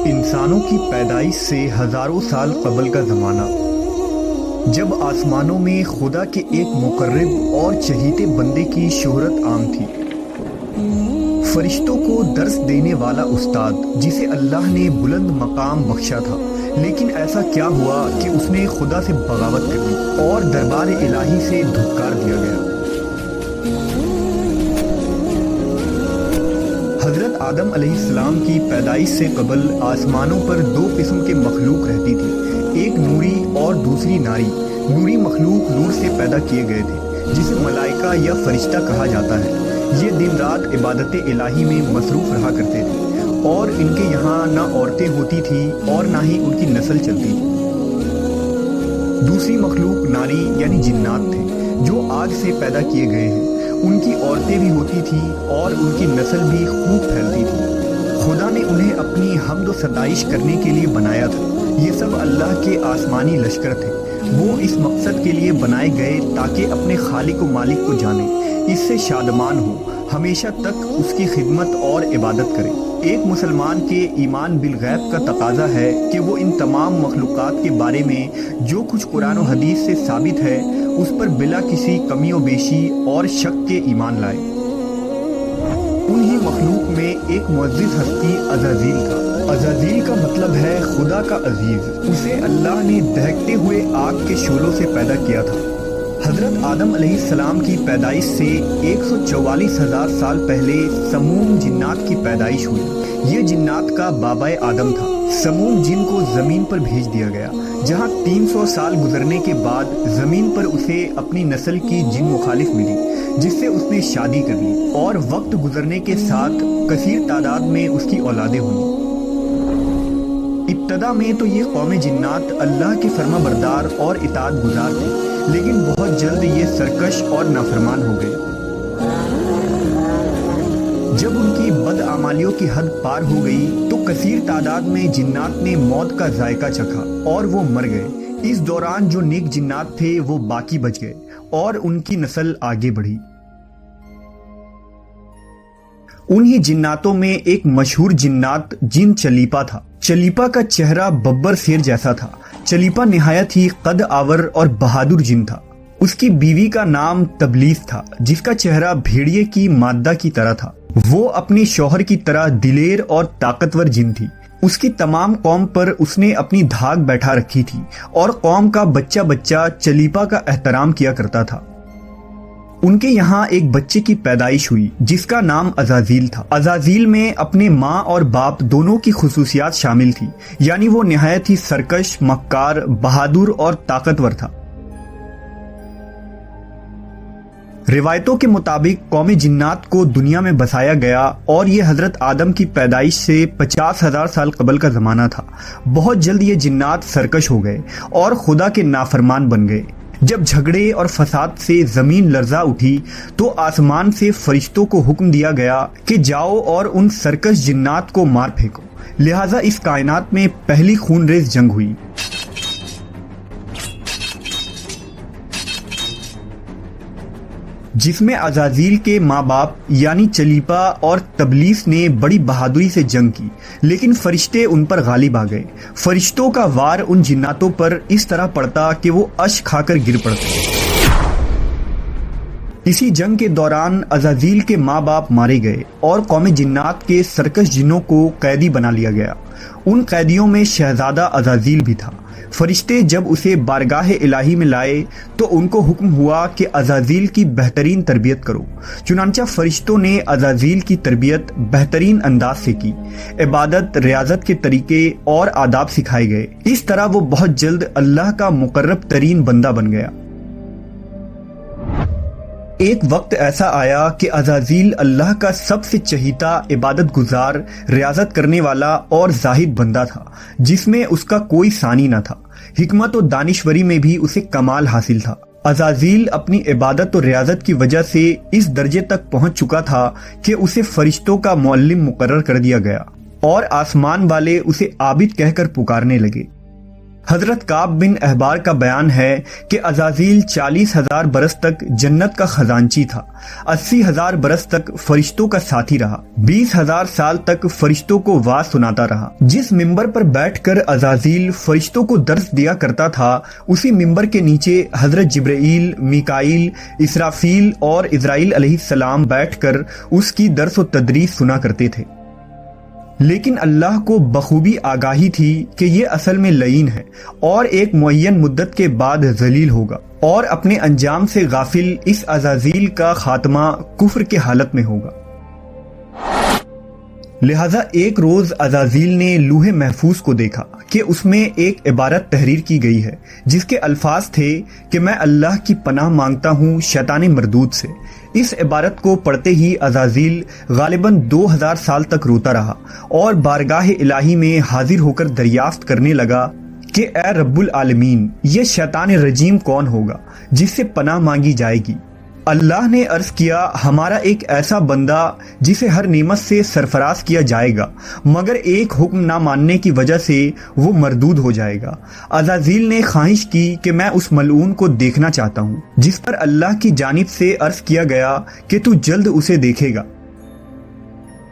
انسانوں کی پیدائش سے ہزاروں سال قبل کا زمانہ، جب آسمانوں میں خدا کے ایک مقرب اور چہیتے بندے کی شہرت عام تھی، فرشتوں کو درس دینے والا استاد جسے اللہ نے بلند مقام بخشا تھا، لیکن ایسا کیا ہوا کہ اس نے خدا سے بغاوت کر دی اور دربار الہی سے دھتکار دیا گیا۔ حضرت آدم علیہ السلام کی پیدائش سے قبل آسمانوں پر دو قسم کے مخلوق رہتی تھی، ایک نوری اور دوسری ناری۔ نوری مخلوق نور سے پیدا کیے گئے تھے، جسے ملائکہ یا فرشتہ کہا جاتا ہے۔ یہ دن رات عبادت الہی میں مصروف رہا کرتے تھے، اور ان کے یہاں نہ عورتیں ہوتی تھیں اور نہ ہی ان کی نسل چلتی تھی۔ دوسری مخلوق ناری یعنی جنات تھے، جو آگ سے پیدا کیے گئے ہیں۔ ان کی عورتیں بھی ہوتی تھیں اور ان کی نسل بھی خوب پھیلتی تھی۔ خدا نے انہیں اپنی حمد و ستائش کرنے کے لیے بنایا تھا۔ یہ سب اللہ کے آسمانی لشکر تھے۔ وہ اس مقصد کے لیے بنائے گئے تاکہ اپنے خالق و مالک کو جانیں، اس سے شادمان ہو، ہمیشہ تک اس کی خدمت اور عبادت کریں۔ ایک مسلمان کے ایمان بالغیب کا تقاضا ہے کہ وہ ان تمام مخلوقات کے بارے میں جو کچھ قرآن و حدیث سے ثابت ہے اس پر بلا کسی کمی و بیشی اور شک کے ایمان لائے۔ انہی مخلوق میں ایک معزز ہستی عزازیل تھا۔ عزازیل کا مطلب ہے خدا کا عزیز۔ اسے اللہ نے دہکتے ہوئے آگ کے شعلوں سے پیدا کیا تھا۔ حضرت آدم علیہ السلام کی پیدائش سے 144,000 سال پہلے سموم جنات کی پیدائش ہوئی۔ یہ جنات کا بابا آدم تھا۔ سموم جن کو زمین پر بھیج دیا گیا، جہاں 300 سال گزرنے کے بعد زمین پر اسے اپنی نسل کی جن مخالف ملی، جس سے اس نے شادی کر لی، اور وقت گزرنے کے ساتھ کثیر تعداد میں اس کی اولادیں ہوئیں۔ ابتدا میں تو یہ قوم جنات اللہ کے فرما بردار اور اطاعت گزار تھے، لیکن بہت جلد یہ سرکش اور نافرمان ہو گئے۔ جب ان کی بدعمالیوں کی حد پار ہو گئی تو کثیر تعداد میں جنات نے موت کا ذائقہ چکھا اور وہ مر گئے۔ اس دوران جو نیک جنات تھے وہ باقی بچ گئے اور ان کی نسل آگے بڑھی۔ انہی جناتوں میں ایک مشہور جنات جن چلیپا تھا۔ چلیپا کا چہرہ ببر شیر جیسا تھا۔ چلیپا نہایت ہی قد آور اور بہادر جن تھا۔ اس کی بیوی کا نام تبلیس تھا، جس کا چہرہ بھیڑیے کی مادہ کی طرح تھا۔ وہ اپنے شوہر کی طرح دلیر اور طاقتور جن تھی۔ اس کی تمام قوم پر اس نے اپنی دھاک بیٹھا رکھی تھی، اور قوم کا بچہ بچہ چلیپا کا احترام کیا کرتا تھا۔ ان کے یہاں ایک بچے کی پیدائش ہوئی جس کا نام عزازیل تھا۔ عزازیل میں اپنے ماں اور باپ دونوں کی خصوصیات شامل تھی، یعنی وہ نہایت ہی سرکش، مکار، بہادر اور طاقتور تھا۔ روایتوں کے مطابق قوم جنات کو دنیا میں بسایا گیا، اور یہ حضرت آدم کی پیدائش سے 50,000 سال قبل کا زمانہ تھا۔ بہت جلد یہ جنات سرکش ہو گئے اور خدا کے نافرمان بن گئے۔ جب جھگڑے اور فساد سے زمین لرزا اٹھی تو آسمان سے فرشتوں کو حکم دیا گیا کہ جاؤ اور ان سرکش جنات کو مار پھینکو۔ لہٰذا اس کائنات میں پہلی خون ریز جنگ ہوئی۔ جس میں عزازیل کے ماں باپ یعنی چلیپا اور تبلیس نے بڑی بہادری سے جنگ کی، لیکن فرشتے ان پر غالب آ گئے۔ فرشتوں کا وار ان جناتوں پر اس طرح پڑتا کہ وہ اشک کھا کر گر پڑتے۔ اسی جنگ کے دوران عزازیل کے ماں باپ مارے گئے اور قوم جنات کے سرکش جنوں کو قیدی بنا لیا گیا۔ ان قیدیوں میں شہزادہ عزازیل بھی تھا۔ فرشتے جب اسے بارگاہ الہی میں لائے تو ان کو حکم ہوا کہ عزازیل کی بہترین تربیت کرو۔ چنانچہ فرشتوں نے عزازیل کی تربیت بہترین انداز سے کی۔ عبادت، ریاضت کے طریقے اور آداب سکھائے گئے۔ اس طرح وہ بہت جلد اللہ کا مقرب ترین بندہ بن گیا۔ ایک وقت ایسا آیا کہ عزازیل اللہ کا سب سے چہیتا، عبادت گزار، ریاضت کرنے والا اور زاہد بندہ تھا، جس میں اس کا کوئی ثانی نہ تھا۔ حکمت و دانشوری میں بھی اسے کمال حاصل تھا۔ عزازیل اپنی عبادت و ریاضت کی وجہ سے اس درجے تک پہنچ چکا تھا کہ اسے فرشتوں کا معلم مقرر کر دیا گیا، اور آسمان والے اسے عابد کہہ کر پکارنے لگے۔ حضرت کعب بن احبار کا بیان ہے کہ عزازیل 40,000 برس تک جنت کا خزانچی تھا، 80,000 برس تک فرشتوں کا ساتھی رہا، 20,000 سال تک فرشتوں کو واز سناتا رہا۔ جس ممبر پر بیٹھ کر عزازیل فرشتوں کو درس دیا کرتا تھا، اسی ممبر کے نیچے حضرت جبرائیل، میکائیل، اسرافیل اور اسرائیل علیہ السلام بیٹھ کر اس کی درس و تدریس سنا کرتے تھے۔ لیکن اللہ کو بخوبی آگاہی تھی کہ یہ اصل میں لعین ہے اور ایک معین مدت کے بعد ذلیل ہوگا، اور اپنے انجام سے غافل اس عزازیل کا خاتمہ کفر کے حالت میں ہوگا۔ لہذا ایک روز عزازیل نے لوح محفوظ کو دیکھا کہ اس میں ایک عبارت تحریر کی گئی ہے جس کے الفاظ تھے کہ میں اللہ کی پناہ مانگتا ہوں شیطان مردود سے۔ اس عبارت کو پڑھتے ہی عزازیل غالباً 2000 سال تک روتا رہا اور بارگاہ الہی میں حاضر ہو کر دریافت کرنے لگا کہ اے رب العالمین، یہ شیطان رجیم کون ہوگا جس سے پناہ مانگی جائے گی؟ اللہ نے عرض کیا، ہمارا ایک ایسا بندہ جسے ہر نعمت سے سرفراز کیا جائے گا مگر ایک حکم نہ ماننے کی وجہ سے وہ مردود ہو جائے گا۔ عزازیل نے خواہش کی کہ میں اس ملعون کو دیکھنا چاہتا ہوں، جس پر اللہ کی جانب سے عرض کیا گیا کہ تو جلد اسے دیکھے گا۔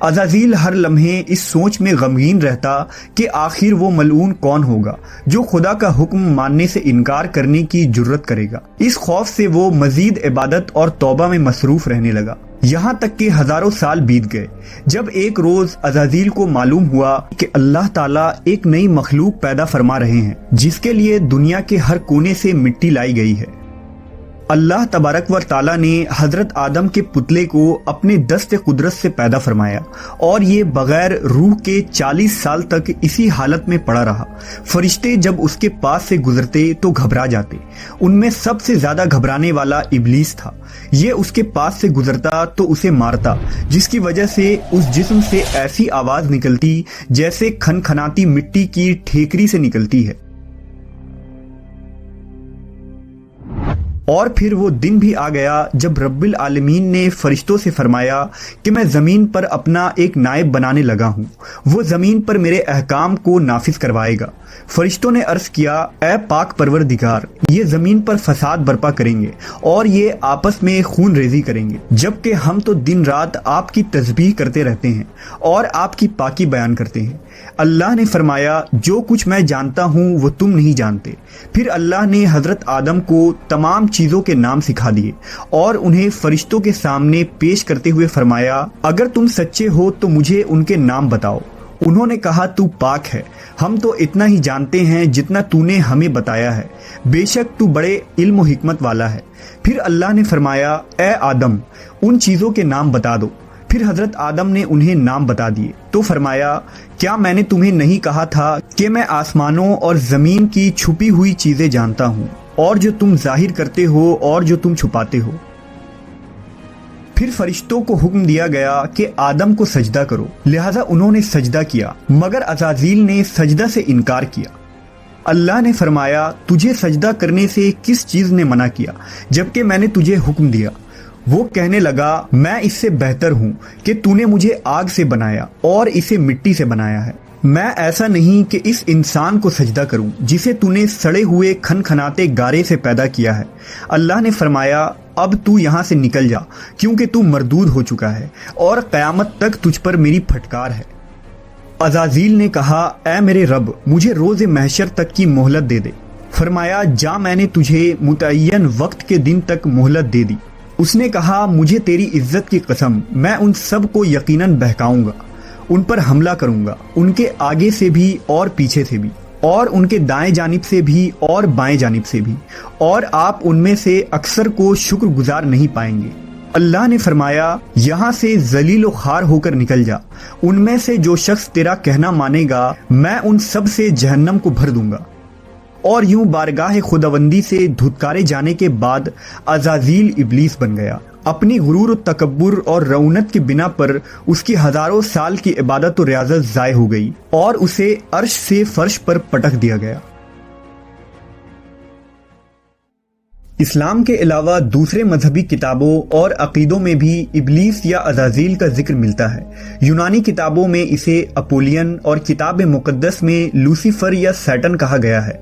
عزازیل ہر لمحے اس سوچ میں غمگین رہتا کہ آخر وہ ملعون کون ہوگا جو خدا کا حکم ماننے سے انکار کرنے کی جرت کرے گا۔ اس خوف سے وہ مزید عبادت اور توبہ میں مصروف رہنے لگا، یہاں تک کہ ہزاروں سال بیت گئے، جب ایک روز عزازیل کو معلوم ہوا کہ اللہ تعالیٰ ایک نئی مخلوق پیدا فرما رہے ہیں جس کے لیے دنیا کے ہر کونے سے مٹی لائی گئی ہے۔ اللہ تبارک و تعالیٰ نے حضرت آدم کے پتلے کو اپنے دست قدرت سے پیدا فرمایا اور یہ بغیر روح کے 40 سال تک اسی حالت میں پڑا رہا۔ فرشتے جب اس کے پاس سے گزرتے تو گھبرا جاتے، ان میں سب سے زیادہ گھبرانے والا ابلیس تھا۔ یہ اس کے پاس سے گزرتا تو اسے مارتا، جس کی وجہ سے اس جسم سے ایسی آواز نکلتی جیسے کھنکھناتی مٹی کی ٹھیکری سے نکلتی ہے۔ اور پھر وہ دن بھی آ گیا جب رب العالمین نے فرشتوں سے فرمایا کہ میں زمین پر اپنا ایک نائب بنانے لگا ہوں، وہ زمین پر میرے احکام کو نافذ کروائے گا۔ فرشتوں نے عرض کیا، اے پاک پروردگار، یہ زمین پر فساد برپا کریں گے اور یہ آپس میں خون ریزی کریں گے، جبکہ ہم تو دن رات آپ کی تسبیح کرتے رہتے ہیں اور آپ کی پاکی بیان کرتے ہیں۔ اللہ نے فرمایا، جو کچھ میں جانتا ہوں وہ تم نہیں جانتے۔ پھر اللہ نے حضرت آدم کو تمام چیزوں کے نام سکھا دیے اور انہیں فرشتوں کے سامنے پیش کرتے ہوئے فرمایا، اگر تم سچے ہو تو مجھے ان کے نام بتاؤ۔ انہوں نے کہا، تو پاک ہے، ہم تو اتنا ہی جانتے ہیں جتنا تو نے ہمیں بتایا ہے، بے شک تو بڑے علم و حکمت والا ہے۔ پھر اللہ نے فرمایا، اے آدم، ان چیزوں کے نام بتا دو۔ پھر حضرت آدم نے انہیں نام بتا دیے تو فرمایا، کیا میں نے تمہیں نہیں کہا تھا کہ میں آسمانوں اور زمین کی چھپی ہوئی چیزیں جانتا ہوں، اور جو تم ظاہر کرتے ہو اور جو تم چھپاتے ہو؟ پھر فرشتوں کو حکم دیا گیا کہ آدم کو سجدہ کرو، لہذا انہوں نے سجدہ کیا، مگر عزازیل نے سجدہ سے انکار کیا۔ اللہ نے فرمایا، تجھے سجدہ کرنے سے کس چیز نے منع کیا جبکہ میں نے تجھے حکم دیا؟ وہ کہنے لگا، میں اس سے بہتر ہوں کہ تو نے مجھے آگ سے بنایا اور اسے مٹی سے بنایا ہے۔ میں ایسا نہیں کہ اس انسان کو سجدہ کروں جسے تو نے سڑے ہوئے کھنکھناتے گارے سے پیدا کیا ہے۔ اللہ نے فرمایا، اب تو یہاں سے نکل جا، کیونکہ تو مردود ہو چکا ہے اور قیامت تک تجھ پر میری پھٹکار ہے۔ عزازیل نے کہا، اے میرے رب، مجھے روز محشر تک کی مہلت دے دے۔ فرمایا، جا، میں نے تجھے متعین وقت کے دن تک مہلت دے دی۔ اس نے کہا، مجھے تیری عزت کی قسم، میں ان سب کو یقیناً بہکاؤں گا، ان پر حملہ کروں گا، ان کے آگے سے بھی اور پیچھے سے بھی، اور ان کے دائیں جانب سے بھی اور بائیں جانب سے بھی، اور آپ ان میں سے اکثر کو شکر گزار نہیں پائیں گے۔ اللہ نے فرمایا، یہاں سے ذلیل و خوار ہو کر نکل جا، ان میں سے جو شخص تیرا کہنا مانے گا میں ان سب سے جہنم کو بھر دوں گا۔ اور یوں بارگاہ خداوندی سے دھتکارے جانے کے بعد عزازیل ابلیس بن گیا۔ اپنی غرور و تکبر اور رعونت کی بنا پر اس کی ہزاروں سال کی عبادت و ریاضت ضائع ہو گئی اور اسے عرش سے فرش پر پٹک دیا گیا۔ اسلام کے علاوہ دوسرے مذہبی کتابوں اور عقیدوں میں بھی ابلیس یا عزازیل کا ذکر ملتا ہے۔ یونانی کتابوں میں اسے اپولین اور کتاب مقدس میں لوسیفر یا سیٹن کہا گیا ہے۔